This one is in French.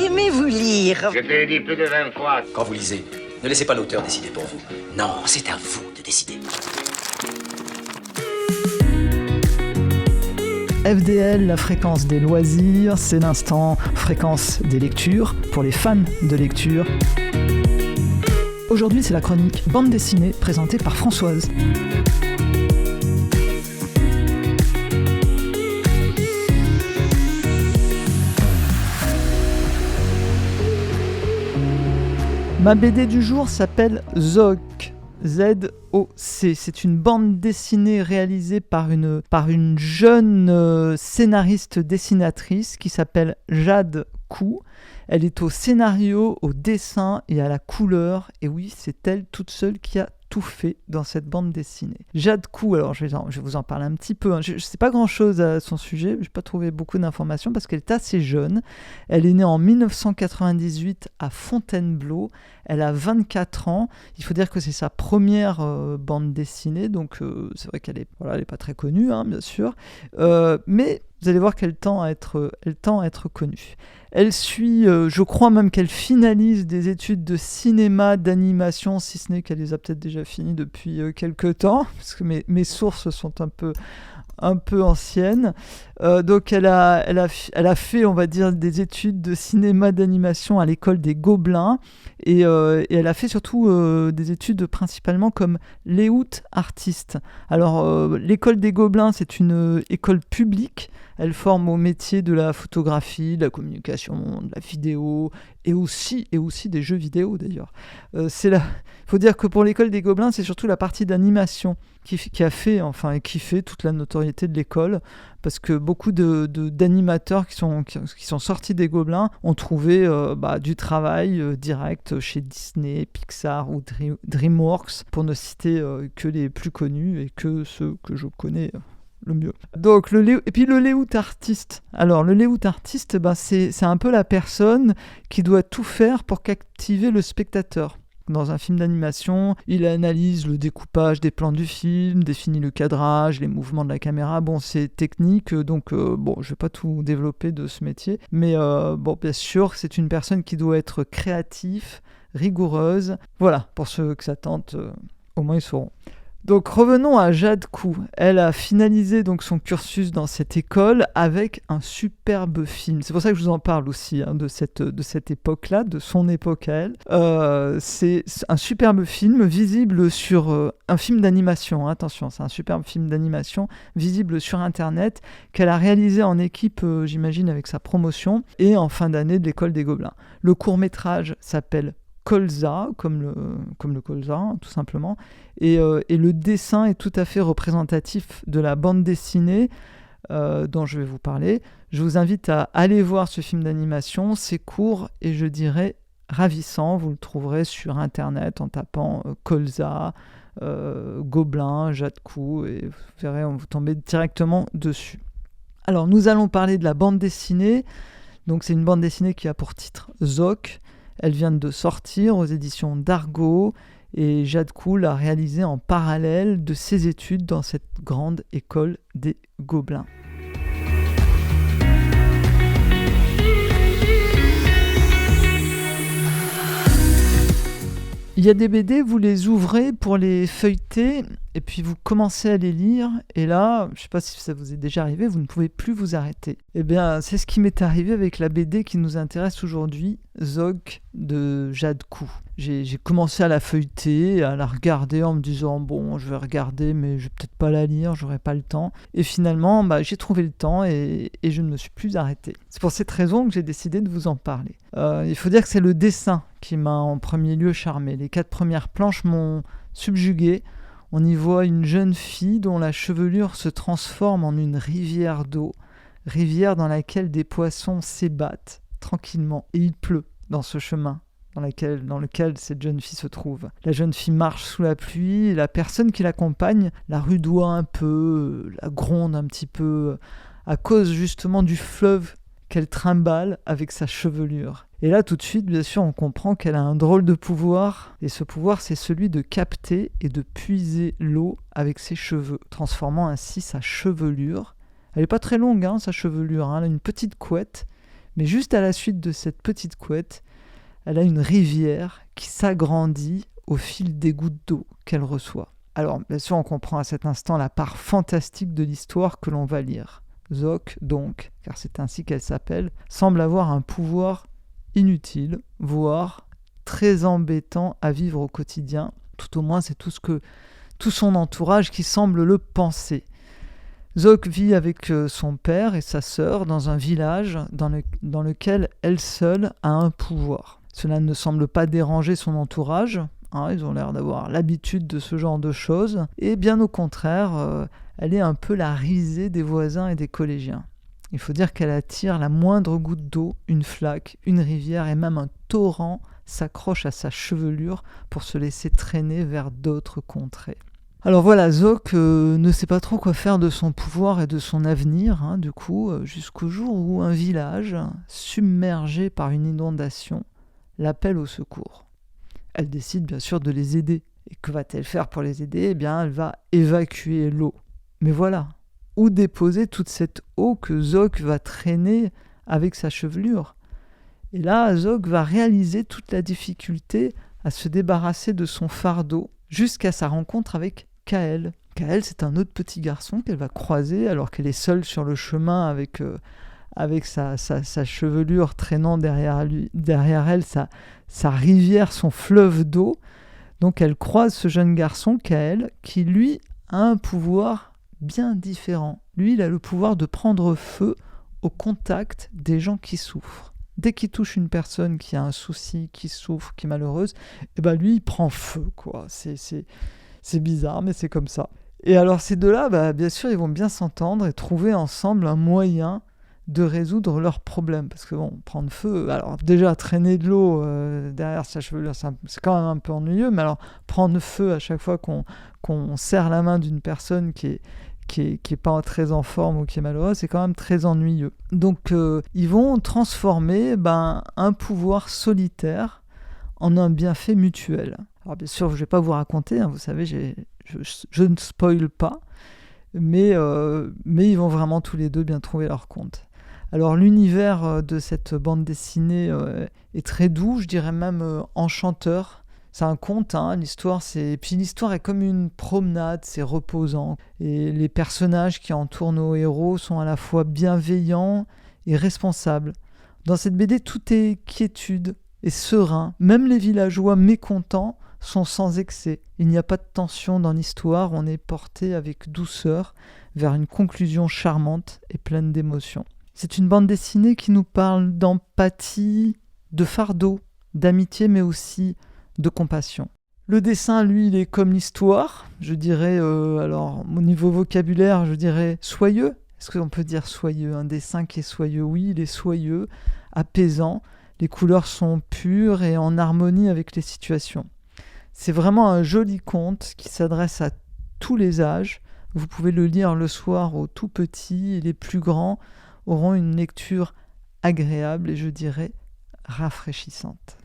Aimez-vous lire? Je te l'ai dit plus de 20 fois. Quand vous lisez, ne laissez pas l'auteur décider pour vous. Non, c'est à vous de décider. FDL, la fréquence des loisirs, c'est l'instant fréquence des lectures pour les fans de lecture. Aujourd'hui, c'est la chronique bande dessinée présentée par Françoise. Ma BD du jour s'appelle Zog. Z-O-C. C'est une bande dessinée réalisée par une jeune scénariste dessinatrice qui s'appelle Jade Ku. Elle est au scénario, au dessin et à la couleur. Et oui, c'est elle toute seule qui a tout fait dans cette bande dessinée. Jade Ku, alors je vais vous en parler un petit peu. Je ne sais pas grand-chose à son sujet, je n'ai pas trouvé beaucoup d'informations parce qu'elle est assez jeune. Elle est née en 1998 à Fontainebleau. Elle a 24 ans. Il faut dire que c'est sa première bande dessinée, donc c'est vrai qu'elle est pas très connue, hein, bien sûr. Mais vous allez voir qu'elle tend à être connue. Elle suit, je crois même qu'elle finalise des études de cinéma, d'animation, si ce n'est qu'elle les a peut-être déjà finies depuis quelques temps, parce que mes sources sont un peu anciennes. Donc elle a fait, on va dire, des études de cinéma, d'animation à l'école des Gobelins, et elle a fait surtout des études principalement comme layout artiste. Alors l'école des Gobelins, c'est une école publique. Elle forme au métier de la photographie, de la communication, de la vidéo et aussi des jeux vidéo d'ailleurs. Il faut dire que pour l'école des Gobelins, c'est surtout la partie d'animation qui a fait, et qui fait toute la notoriété de l'école, parce que beaucoup d'animateurs qui sont sortis des Gobelins ont trouvé du travail direct chez Disney, Pixar ou DreamWorks, pour ne citer que les plus connus et que ceux que je connais le mieux. Donc et puis le layout artiste. Alors le layout artiste, c'est un peu la personne qui doit tout faire pour captiver le spectateur. Dans un film d'animation, il analyse le découpage des plans du film, définit le cadrage, les mouvements de la caméra. Bon, c'est technique, donc je vais pas tout développer de ce métier, mais bien sûr, c'est une personne qui doit être créative, rigoureuse. Voilà, pour ceux que ça tente, au moins ils sauront. Donc revenons à Jade Ku. Elle a finalisé donc son cursus dans cette école avec un superbe film. C'est pour ça que je vous en parle aussi, de cette époque-là, de son époque à elle. C'est un superbe film visible sur un film d'animation. Attention, c'est un superbe film d'animation visible sur Internet qu'elle a réalisé en équipe, j'imagine, avec sa promotion et en fin d'année de l'école des Gobelins. Le court-métrage s'appelle Colza, comme le colza, tout simplement. Et le dessin est tout à fait représentatif de la bande dessinée dont je vais vous parler. Je vous invite à aller voir ce film d'animation. C'est court et je dirais ravissant. Vous le trouverez sur Internet en tapant Colza, Gobelin, Jade Ku, et vous verrez, vous tombez directement dessus. Alors, nous allons parler de la bande dessinée. Donc, c'est une bande dessinée qui a pour titre Zog. Elle vient de sortir aux éditions d'Argo et Jade Ku l'a réalisée en parallèle de ses études dans cette grande école des Gobelins. Il y a des BD, vous les ouvrez pour les feuilleter et puis vous commencez à les lire et là, je ne sais pas si ça vous est déjà arrivé, vous ne pouvez plus vous arrêter. Eh bien, c'est ce qui m'est arrivé avec la BD qui nous intéresse aujourd'hui, Zog de Jade Ku. J'ai commencé à la feuilleter, à la regarder en me disant bon, je vais regarder mais je vais peut-être pas la lire, j'aurai pas le temps. Et finalement, j'ai trouvé le temps et je ne me suis plus arrêté. C'est pour cette raison que j'ai décidé de vous en parler. Il faut dire que c'est le dessin qui m'a en premier lieu charmé. Les 4 premières planches m'ont subjugué. On y voit une jeune fille dont la chevelure se transforme en une rivière d'eau, rivière dans laquelle des poissons s'ébattent tranquillement. Et il pleut dans ce chemin dans lequel cette jeune fille se trouve. La jeune fille marche sous la pluie et la personne qui l'accompagne la rudoie un peu, la gronde un petit peu, à cause justement du fleuve qu'elle trimballe avec sa chevelure. Et là, tout de suite, bien sûr, on comprend qu'elle a un drôle de pouvoir. Et ce pouvoir, c'est celui de capter et de puiser l'eau avec ses cheveux, transformant ainsi sa chevelure. Elle n'est pas très longue, sa chevelure. Elle a une petite couette, Mais juste à la suite de cette petite couette, elle a une rivière qui s'agrandit au fil des gouttes d'eau qu'elle reçoit. Alors, bien sûr, on comprend à cet instant la part fantastique de l'histoire que l'on va lire. Zoc, donc, car c'est ainsi qu'elle s'appelle, semble avoir un pouvoir inutile, voire très embêtant à vivre au quotidien. Tout au moins, c'est tout son entourage qui semble le penser. Zoc vit avec son père et sa sœur dans un village dans lequel elle seule a un pouvoir. Cela ne semble pas déranger son entourage, ils ont l'air d'avoir l'habitude de ce genre de choses, et bien au contraire, elle est un peu la risée des voisins et des collégiens. Il faut dire qu'elle attire la moindre goutte d'eau, une flaque, une rivière et même un torrent s'accroche à sa chevelure pour se laisser traîner vers d'autres contrées. Alors voilà, Zoc ne sait pas trop quoi faire de son pouvoir et de son avenir, jusqu'au jour où un village, submergé par une inondation, l'appelle au secours. Elle décide bien sûr de les aider. Et que va-t-elle faire pour les aider ? Eh bien, elle va évacuer l'eau. Mais voilà, où déposer toute cette eau que Zoc va traîner avec sa chevelure ? Et là, Zoc va réaliser toute la difficulté à se débarrasser de son fardeau jusqu'à sa rencontre avec Kael. Kael, c'est un autre petit garçon qu'elle va croiser alors qu'elle est seule sur le chemin avec sa chevelure traînant derrière elle, sa rivière, son fleuve d'eau. Donc elle croise ce jeune garçon, Kael, qui lui a un pouvoir bien différent. Lui, il a le pouvoir de prendre feu au contact des gens qui souffrent. Dès qu'il touche une personne qui a un souci, qui souffre, qui est malheureuse, lui, il prend feu, quoi. C'est bizarre, mais c'est comme ça. Et alors ces deux-là, bien sûr, ils vont bien s'entendre et trouver ensemble un moyen de résoudre leurs problèmes. Parce que prendre feu, alors déjà traîner de l'eau derrière sa chevelure, c'est quand même un peu ennuyeux, mais alors prendre feu à chaque fois qu'on serre la main d'une personne qui est pas très en forme ou qui est malheureuse, c'est quand même très ennuyeux. Donc ils vont transformer un pouvoir solitaire en un bienfait mutuel. Alors bien sûr, je ne vais pas vous raconter, vous savez, je ne spoil pas, mais ils vont vraiment tous les deux bien trouver leur compte. Alors l'univers de cette bande dessinée est très doux, je dirais même enchanteur. C'est un conte, l'histoire est comme une promenade, c'est reposant. Et les personnages qui entourent nos héros sont à la fois bienveillants et responsables. Dans cette BD, tout est quiétude et serein. Même les villageois mécontents sont sans excès. Il n'y a pas de tension dans l'histoire, on est porté avec douceur vers une conclusion charmante et pleine d'émotions. C'est une bande dessinée qui nous parle d'empathie, de fardeau, d'amitié, mais aussi de compassion. Le dessin, lui, il est comme l'histoire. Je dirais, alors, au niveau vocabulaire, je dirais soyeux. Est-ce qu'on peut dire soyeux ? Un dessin qui est soyeux ? Oui, il est soyeux, apaisant. Les couleurs sont pures et en harmonie avec les situations. C'est vraiment un joli conte qui s'adresse à tous les âges. Vous pouvez le lire le soir aux tout petits et les plus grands auront une lecture agréable et je dirais rafraîchissante.